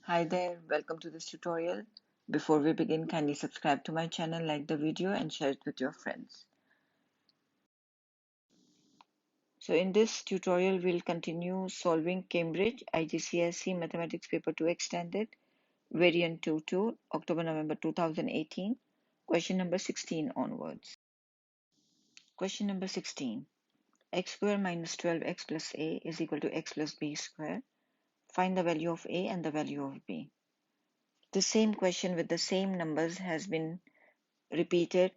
Hi there, welcome to this tutorial. Before we begin, kindly subscribe to my channel, like the video and share it with your friends. So in this tutorial, we'll continue solving Cambridge IGCSE Mathematics Paper 2 Extended, Variant 2-2, October-November 2018, question number 16 onwards. Question number 16. X square minus 12x plus a is equal to x plus b square. Find the value of a and the value of b. The same question with the same numbers has been repeated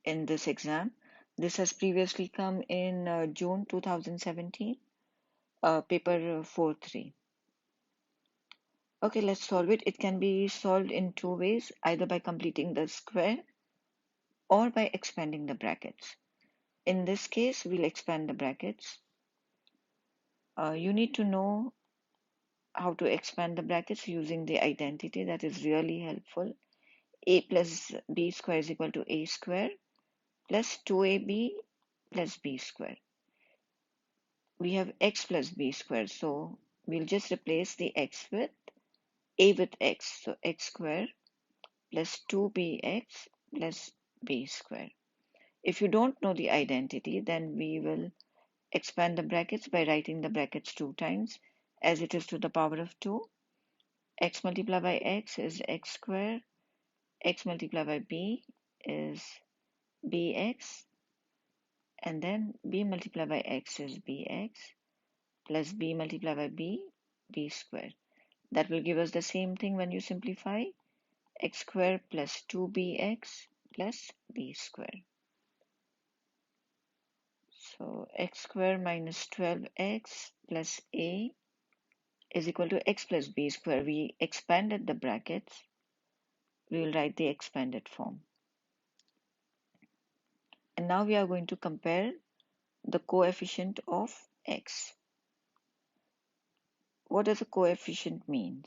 in this exam. This has previously come in June 2017, paper 4-3. Okay, let's solve it. It can be solved in two ways, either by completing the square or by expanding the brackets. In this case, we'll expand the brackets. You need to know how to expand the brackets using the identity. That is really helpful. A plus b square is equal to a square plus 2ab plus b square. We have x plus b squared, so we'll just replace the x with a with x. So x squared plus 2bx plus b squared. If you don't know the identity, then we will expand the brackets by writing the brackets 2 times, as it is to the power of 2. X multiplied by x is x squared. X multiplied by b is bx. And then b multiplied by x is bx plus b multiplied by b squared. That will give us the same thing when you simplify. X squared plus 2bx plus b squared. So x squared minus 12x plus a is equal to x plus b squared. We expanded the brackets. We will write the expanded form. And now we are going to compare the coefficient of x. What does a coefficient mean?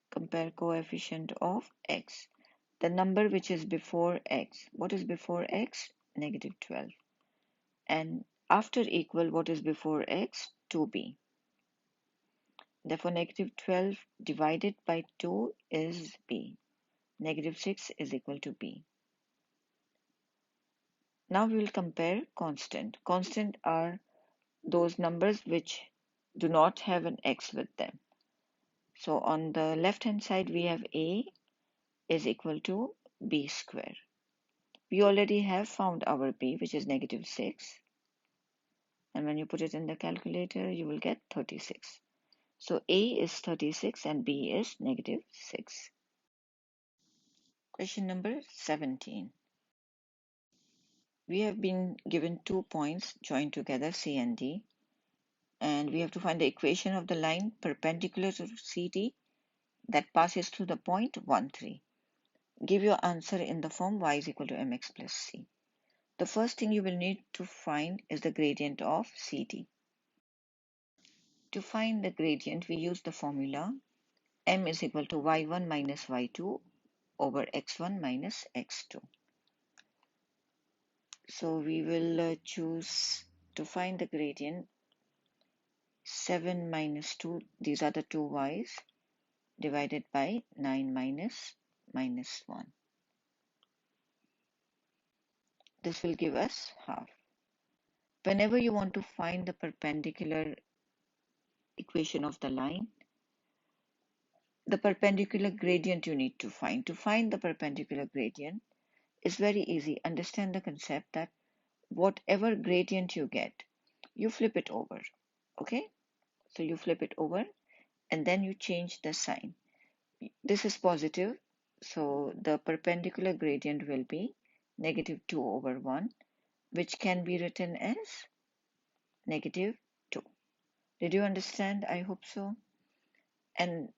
Compare coefficient of x. The number which is before x. What is before x? Negative 12. And after equal, what is before x? 2b. Therefore, negative 12 divided by 2 is b. Negative 6 is equal to b. Now we will compare constant. Constant are those numbers which do not have an x with them. So on the left hand side, we have a is equal to b square. We already have found our b, which is negative 6. And when you put it in the calculator, you will get 36. So a is 36 and b is negative 6. Question number 17. We have been given 2 points joined together, C and D, and we have to find the equation of the line perpendicular to CD that passes through the point 1, 3. Give your answer in the form y is equal to mx plus c. The first thing you will need to find is the gradient of CD. To find the gradient, we use the formula m is equal to y1 minus y2 over x1 minus x2. So we will choose to find the gradient 7 minus 2, these are the two y's, divided by 9 minus 1. This will give us half. Whenever you want to find the perpendicular equation of the line, the perpendicular gradient you need to find. To find the perpendicular gradient is very easy. Understand the concept that whatever gradient you get, you flip it over. Okay? So you flip it over and then you change the sign. This is positive, so the perpendicular gradient will be negative 2 over 1, which can be written as negative 2. Did you understand? I hope so. And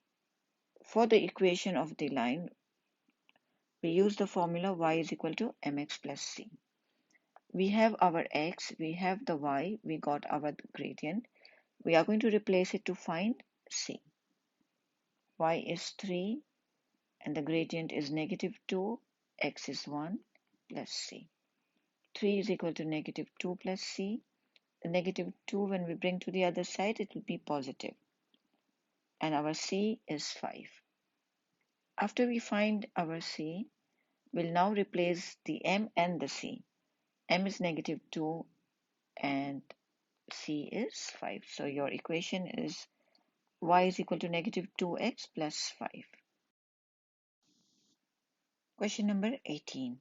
for the equation of the line, we use the formula y is equal to mx plus c. We have our x, we have the y, we got our gradient. We are going to replace it to find c. Y is 3 and the gradient is negative 2, x is 1 plus c. 3 is equal to negative 2 plus c. The negative 2, when we bring to the other side, it will be positive. and our C is 5. After we find our C, we'll now replace the M and the C. M is negative 2 and C is 5. So your equation is y is equal to negative 2x plus 5. Question number 18.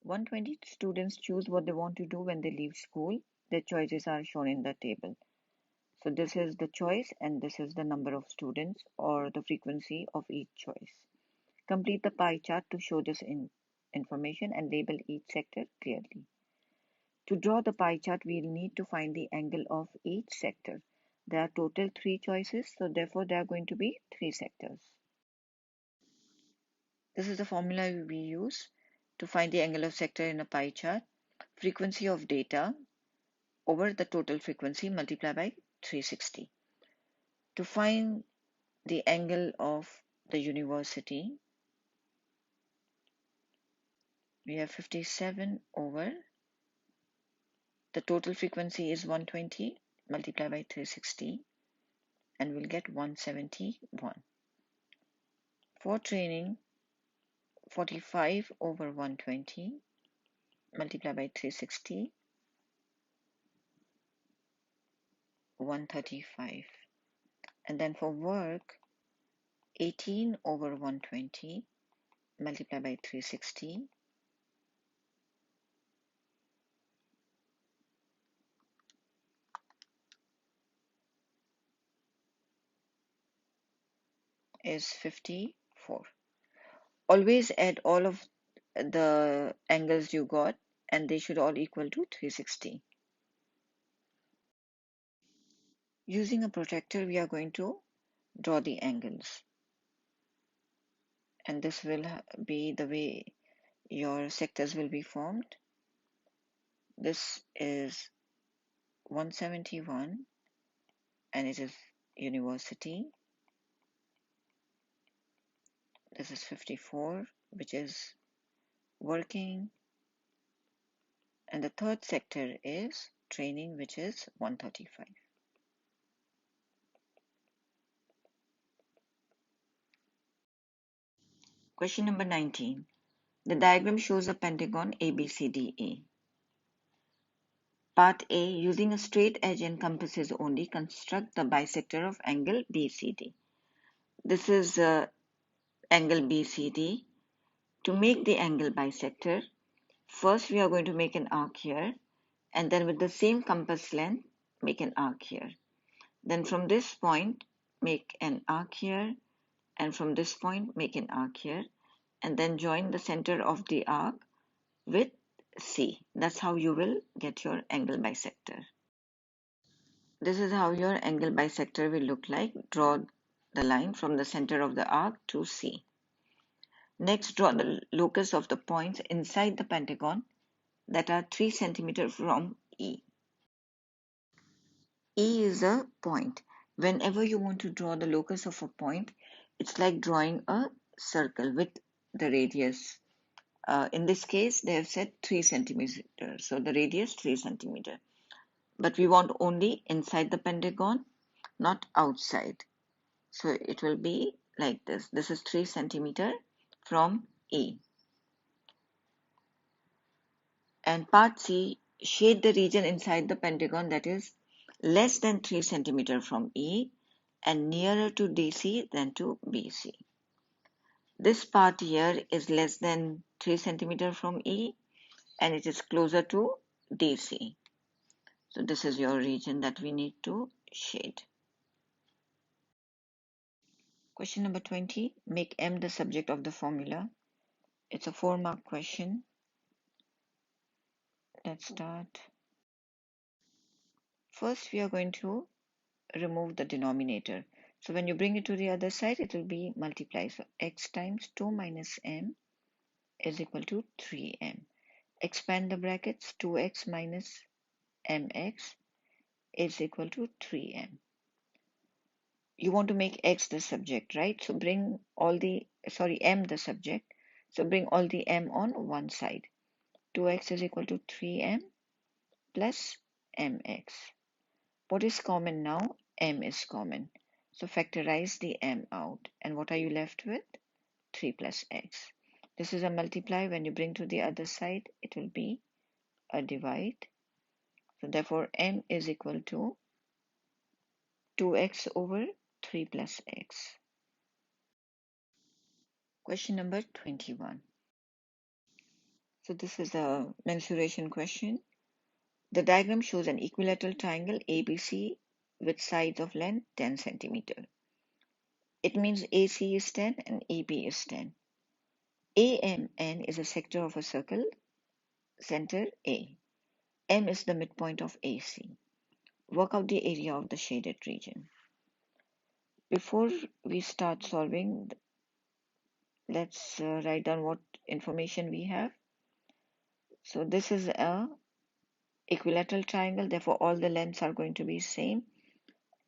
120 students choose what they want to do when they leave school. Their choices are shown in the table. So this is the choice and this is the number of students or the frequency of each choice. Complete the pie chart to show this information and label each sector clearly. To draw the pie chart, we'll need to find the angle of each sector. There are total 3 choices, so therefore there are going to be 3 sectors. This is the formula we use to find the angle of sector in a pie chart. Frequency of data over the total frequency multiplied by 360. To find the angle of the university, we have 57 over the total frequency is 120 multiplied by 360 and we'll get 171. For training, 45 over 120 multiplied by 360, 135. And then for work, 18 over 120 multiplied by 360 is 54. Always add all of the angles you got and they should all equal to 360. Using a protractor, we are going to draw the angles. And this will be the way your sectors will be formed. This is 171 and it is university. This is 54, which is working. And the third sector is training, which is 135. Question number 19. The diagram shows a pentagon ABCDE. Part A, using a straight edge and compasses only, construct the bisector of angle BCD. This is angle BCD. To make the angle bisector, first we are going to make an arc here, and then with the same compass length, make an arc here. Then from this point, make an arc here, and from this point, make an arc here, and then join the center of the arc with C. That's how you will get your angle bisector. This is how your angle bisector will look like. Draw the line from the center of the arc to C. Next, draw the locus of the points inside the pentagon that are 3 cm from E. E is a point. Whenever you want to draw the locus of a point, it's like drawing a circle with the radius. In this case, they have said 3 centimeters, so the radius 3 centimeters. But we want only inside the pentagon, not outside. So it will be like this. This is 3 centimeters from E. And part C, shade the region inside the pentagon that is less than 3 centimeters from E and nearer to DC than to BC. This part here is less than 3 centimeters from E and it is closer to DC. So this is your region that we need to shade. Question number 20. Make M the subject of the formula. It's a 4-mark question. Let's start. First, we are going to remove the denominator. So when you bring it to the other side, it will be multiplied. So x times 2 minus m is equal to 3m. Expand the brackets. 2x minus mx is equal to 3m. You want to make x the subject, right? So bring all the, m the subject. So bring all the m on one side. 2x is equal to 3m plus mx. What is common now? m is common. So factorize the m out. And what are you left with? 3 plus x. This is a multiply. When you bring to the other side, it will be a divide. So therefore, m is equal to 2x over 3 plus x. Question number 21. So this is a mensuration question. The diagram shows an equilateral triangle ABC with sides of length 10 centimeter. It means AC is 10 and AB is 10. AMN is a sector of a circle, center A. M is the midpoint of AC. Work out the area of the shaded region. Before we start solving, let's write down what information we have. So this is a equilateral triangle, therefore all the lengths are going to be same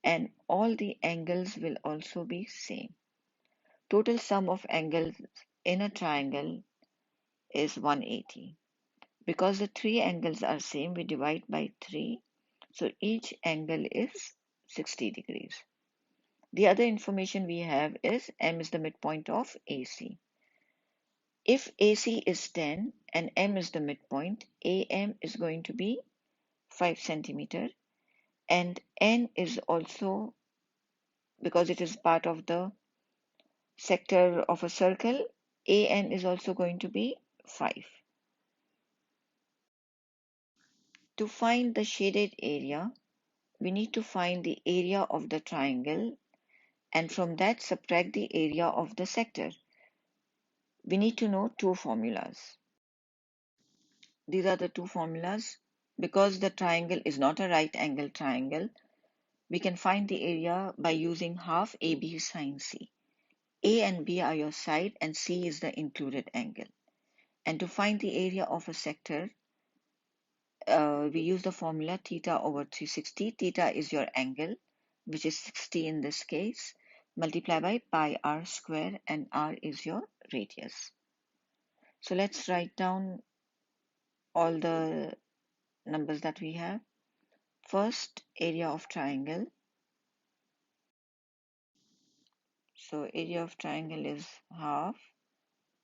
and all the angles will also be same. Total sum of angles in a triangle is 180. Because the three angles are same, we divide by 3. So each angle is 60 degrees. The other information we have is M is the midpoint of AC. If AC is 10 and M is the midpoint, AM is going to be 5 centimeter and N is also, because it is part of the sector of a circle, AN is also going to be 5. To find the shaded area, we need to find the area of the triangle and from that subtract the area of the sector. We need to know two formulas. These are the two formulas. Because the triangle is not a right angle triangle, we can find the area by using half AB sine C. A and B are your side and C is the included angle. And to find the area of a sector, we use the formula theta over 360. Theta is your angle, which is 60 in this case, multiply by pi r square, and r is your radius. So let's write down all the numbers that we have. First, area of triangle. So area of triangle is half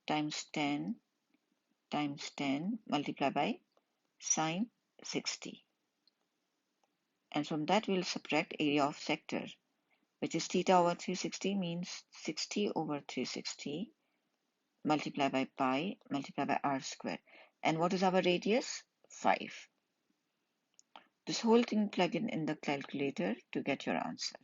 times 10 times 10 multiplied by sine 60. And from that we'll subtract area of sector, which is theta over 360 means 60 over 360 multiplied by pi multiplied by r square. And what is our radius? 5. This whole thing plug in the calculator to get your answer.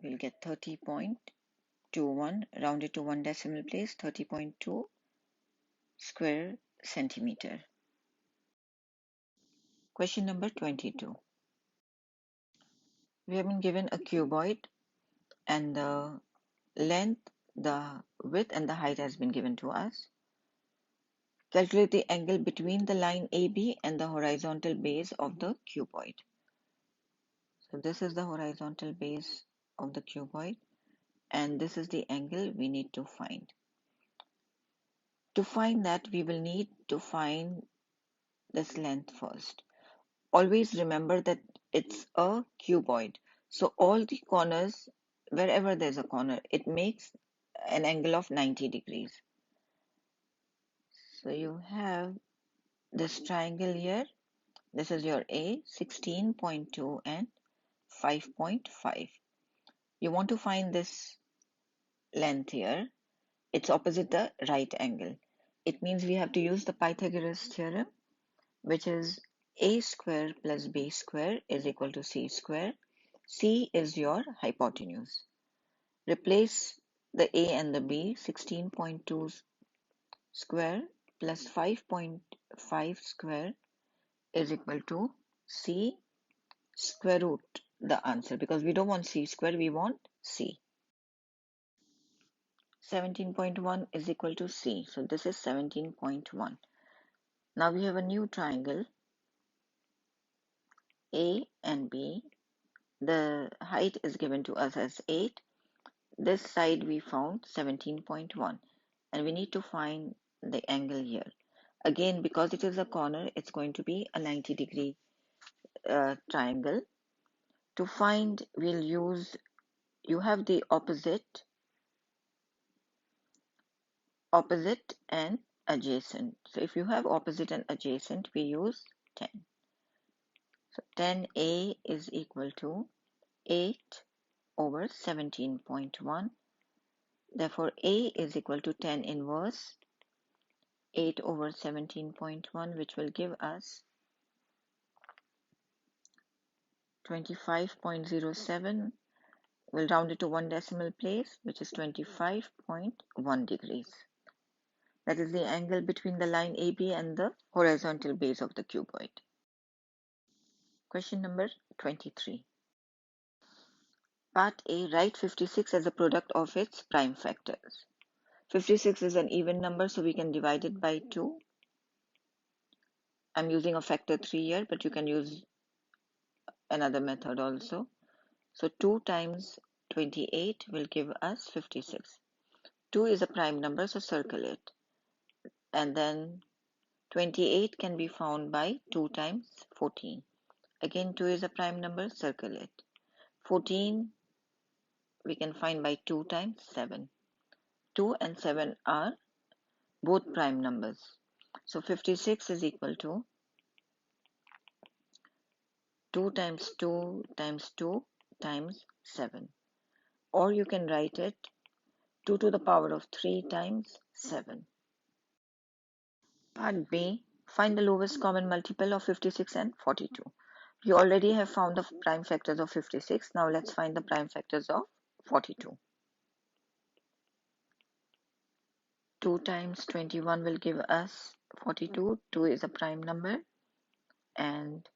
We'll get 30.21 rounded to one decimal place, 30.2 square centimeter. Question number 22. We have been given a cuboid and the length, the width and the height has been given to us. Calculate the angle between the line AB and the horizontal base of the cuboid. So this is the horizontal base of the cuboid and this is the angle we need to find. To find that, we will need to find this length first. Always remember that it's a cuboid. So all the corners, wherever there's a corner, it makes an angle of 90 degrees. So you have this triangle here. This is your A, 16.2 and 5.5. You want to find this length here. It's opposite the right angle. It means we have to use the Pythagoras theorem, which is a square plus b square is equal to c square. C is your hypotenuse. Replace the a and the b. 16.2 square plus 5.5 square is equal to c square root the answer, because we don't want c square, we want c. 17.1 is equal to c, so this is 17.1. Now we have a new triangle A and B. The height is given to us as 8. This side we found 17.1 and we need to find the angle here. Again, because it is a corner, it's going to be a 90 degree triangle. To find, you have the opposite and adjacent. So if you have opposite and adjacent, we use 10. So 10a is equal to 8 over 17.1. Therefore, a is equal to 10 inverse 8 over 17.1, which will give us 25.07. We'll round it to one decimal place, which is 25.1 degrees. That is the angle between the line AB and the horizontal base of the cuboid. Question number 23. Part A, write 56 as a product of its prime factors. 56 is an even number, so we can divide it by 2. I'm using a factor 3 here, but you can use another method also. So 2 times 28 will give us 56. 2 is a prime number, so circle it. And then 28 can be found by 2 times 14. Again, 2 is a prime number, circle it. 14 we can find by 2 times 7. 2 and 7 are both prime numbers. So 56 is equal to 2 times 2 times 2 times 7. Or you can write it 2 to the power of 3 times 7. Part B, find the lowest common multiple of 56 and 42. You already have found the prime factors of 56. Now let's find the prime factors of 42. 2 times 21 will give us 42. 2 is a prime number. And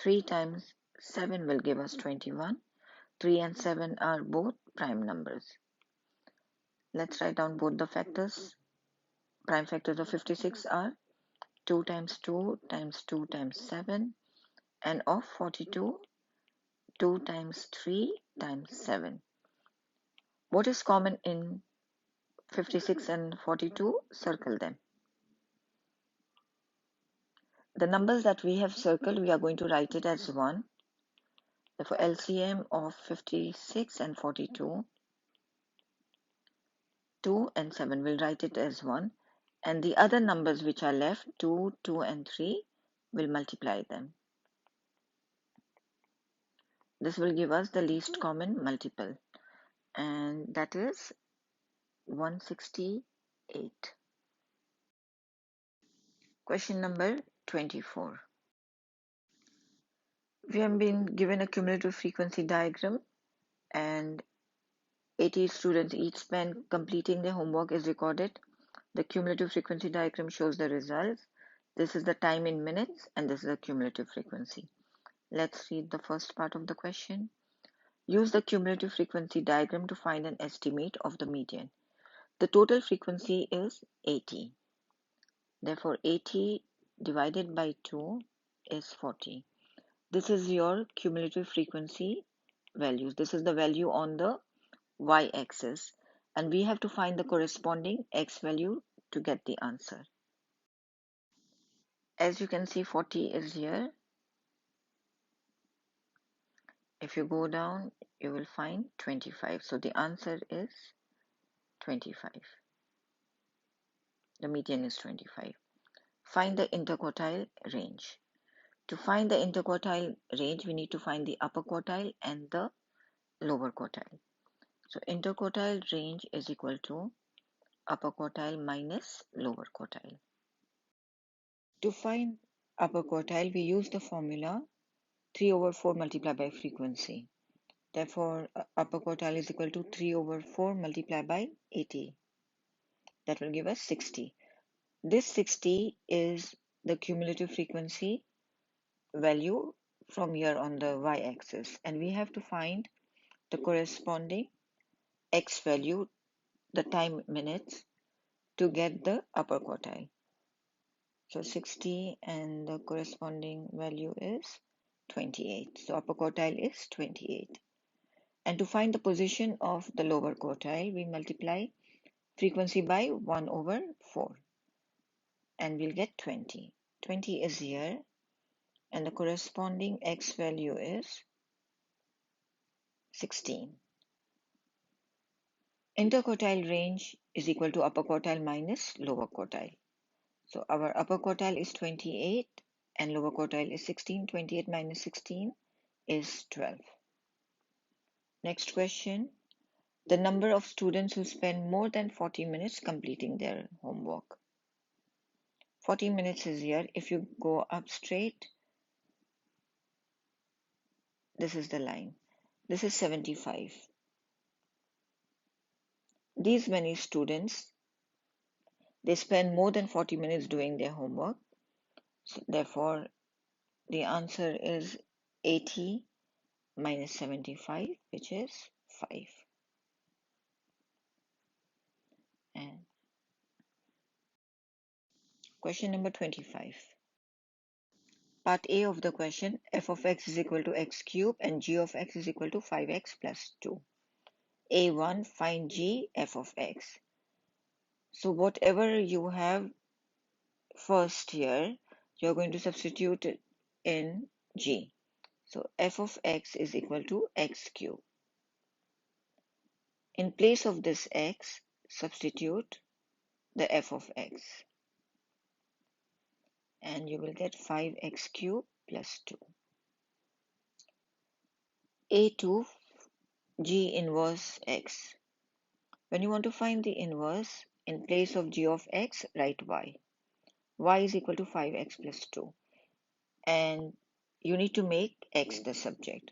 3 times 7 will give us 21. 3 and 7 are both prime numbers. Let's write down both the factors. Prime factors of 56 are 2 times 2 times 2 times 7, and of 42, 2 times 3 times 7. What is common in 56 and 42? Circle them. The numbers that we have circled, we are going to write it as 1. Therefore, LCM of 56 and 42, 2 and 7, we'll write it as 1. And the other numbers which are left, 2, 2 and 3, we'll multiply them. This will give us the least common multiple, and that is 168. Question number 24. We have been given a cumulative frequency diagram, and 80 students each spent completing their homework is recorded. The cumulative frequency diagram shows the results. This is the time in minutes, and this is the cumulative frequency. Let's read the first part of the question. Use the cumulative frequency diagram to find an estimate of the median. The total frequency is 80. Therefore, 80 divided by 2 is 40. This is your cumulative frequency values. This is the value on the y-axis, and we have to find the corresponding x value to get the answer. As you can see, 40 is here. If you go down, you will find 25. So the answer is 25. The median is 25. Find the interquartile range. To find the interquartile range, we need to find the upper quartile and the lower quartile. So interquartile range is equal to upper quartile minus lower quartile. To find upper quartile, we use the formula 3 over 4 multiplied by frequency. Therefore, upper quartile is equal to 3 over 4 multiplied by 80. That will give us 60. This 60 is the cumulative frequency value from here on the y-axis, and we have to find the corresponding x value, the time minutes, to get the upper quartile. So 60 and the corresponding value is 28. So upper quartile is 28. And to find the position of the lower quartile, we multiply frequency by 1 over 4 and we'll get 20. 20 is here, and the corresponding x value is 16. Interquartile range is equal to upper quartile minus lower quartile. So our upper quartile is 28 and lower quartile is 16. 28 minus 16 is 12. Next question. The number of students who spend more than 40 minutes completing their homework. 40 minutes is here. If you go up straight, this is the line. This is 75. These many students, they spend more than 40 minutes doing their homework. So therefore, the answer is 80 minus 75, which is 5. And question number 25. Part A of the question, f of x is equal to x cubed and g of x is equal to 5x plus 2. A1, find g f of x. So whatever you have first here, you're going to substitute it in g. So f of x is equal to x cubed. In place of this x, substitute the f of x. And you will get 5x cubed plus 2. A2, g inverse x. When you want to find the inverse, in place of g of x, write y. Y is equal to 5x plus 2. And you need to make x the subject.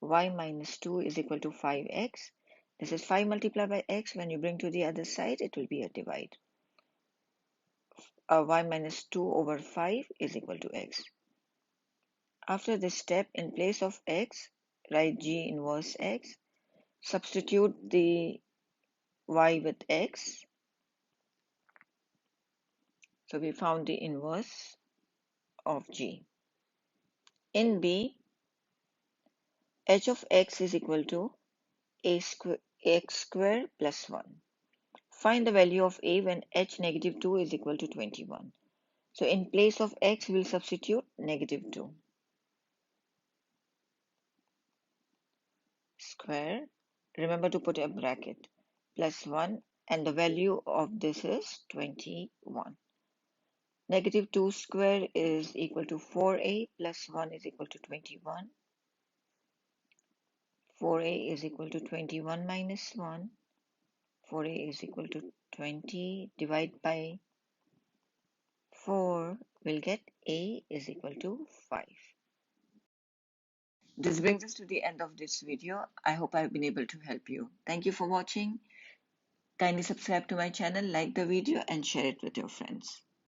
Y minus 2 is equal to 5x. This is 5 multiplied by x. When you bring to the other side, it will be a divide. Y minus 2 over 5 is equal to x. After this step, in place of x, write g inverse x. Substitute the y with x. So we found the inverse of g. In B, h of x is equal to x square plus 1. Find the value of a when h negative 2 is equal to 21. So in place of x, we'll substitute negative 2. Square, remember to put a bracket, plus 1, and the value of this is 21. Negative 2 square is equal to 4a plus 1 is equal to 21. 4a is equal to 21 minus 1. 4a is equal to 20. Divide by 4, we'll get a is equal to 5. This brings us to the end of this video. I hope I've been able to help you. Thank you for watching. Kindly subscribe to my channel, like the video, and share it with your friends.